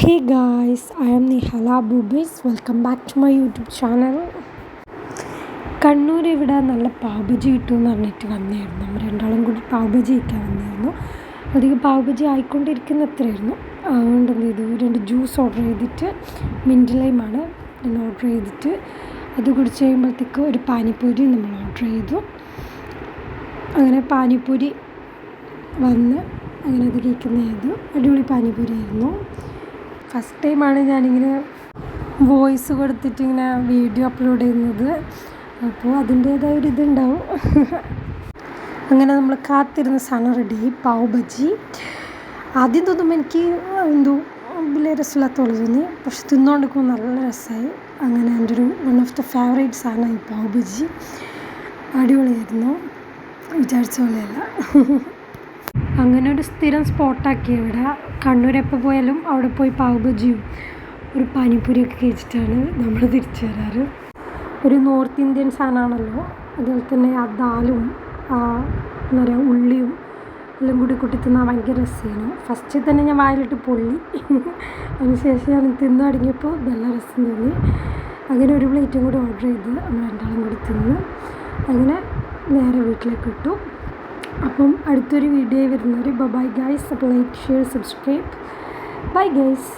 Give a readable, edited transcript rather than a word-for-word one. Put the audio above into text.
Hey guys, I am Nihala Bubis. Welcome back to my YouTube channel. Kannur ഇവിടെ നല്ല പാവബജി കിട്ടുമെന്ന് പറഞ്ഞിട്ട് വന്നായിരുന്നു. നമ്മൾ രണ്ടാളും കൂടി പാവബജി കഴിക്കാൻ വന്നായിരുന്നു. അധികം പാവബജി ആയിക്കൊണ്ടിരിക്കുന്ന അത്രയായിരുന്നു. അതുകൊണ്ട് എന്ത് ചെയ്തു, 2 ജ്യൂസ് ഓർഡർ ചെയ്തിട്ട് മിൻറ്റ് ലൈമാണ് ഞാൻ ഓർഡർ ചെയ്തിട്ട് അത് കുടിച്ച് കഴിയുമ്പോഴത്തേക്ക് ഒരു പാനിപ്പൂരി നമ്മൾ ഓർഡർ ചെയ്തു. അങ്ങനെ പാനിപ്പൂരി വന്ന് അങ്ങനെ അത് കഴിക്കുന്നതായിരുന്നു. അടിപൊളി പാനിപ്പൂരി ആയിരുന്നു. ഫസ്റ്റ് ടൈമാണ് ഞാനിങ്ങനെ വോയിസ് കൊടുത്തിട്ട് ഇങ്ങനെ വീഡിയോ അപ്ലോഡ് ചെയ്യുന്നത്. അപ്പോൾ അതിൻ്റേതായ ഒരു ഇതുണ്ടാവും. അങ്ങനെ നമ്മൾ കാത്തിരുന്ന സാധനം റെഡി, പാവ് ബജി. ആദ്യം തോന്നുമ്പോൾ എനിക്ക് എന്തോ വലിയ രസമില്ലാത്ത പോലെ തോന്നി, പക്ഷെ തിന്നുകൊണ്ടിരിക്കുമ്പോൾ നല്ല രസമായി. അങ്ങനെ എൻ്റെ ഒരു വൺ ഓഫ് ദ ഫേവറേറ്റ് സാധനമായി പാവ് ബജി. അടിപൊളിയായിരുന്നു, വിചാരിച്ച പോലെയല്ല. അങ്ങനെ ഒരു സ്ഥിരം സ്പോട്ടാക്കി ഇവിടെ. കണ്ണൂർ എപ്പോൾ പോയാലും അവിടെ പോയി പാവ് ബജിയും ഒരു പാനിപ്പൂരിയൊക്കെ കഴിച്ചിട്ടാണ് നമ്മൾ തിരിച്ചു വരാറ്. ഒരു നോർത്ത് ഇന്ത്യൻ സാധനമാണല്ലോ, അതുപോലെ തന്നെ ആ ദാലും എന്താ പറയുക ഉള്ളിയും എല്ലാം കൂടി കൂട്ടി തിന്നാൽ ഭയങ്കര രസമാണ്. ഫസ്റ്റിൽ തന്നെ ഞാൻ വായിലിട്ട് പൊള്ളി. അതിനുശേഷം ഞാൻ തിന്നു തുടങ്ങിയപ്പോൾ നല്ല രസം തോന്നി. അങ്ങനെ ഒരു പ്ലേറ്റും കൂടി ഓർഡർ ചെയ്ത് നമ്മൾ രണ്ടാളും കൂടി തിന്ന് അങ്ങനെ നേരെ വീട്ടിലേക്ക് ഇട്ടു. അപ്പം അടുത്തൊരു വീഡിയോ വരുന്നവർ ബൈ ഗൈസ്. അപ്പോൾ like, share, subscribe. Bye guys.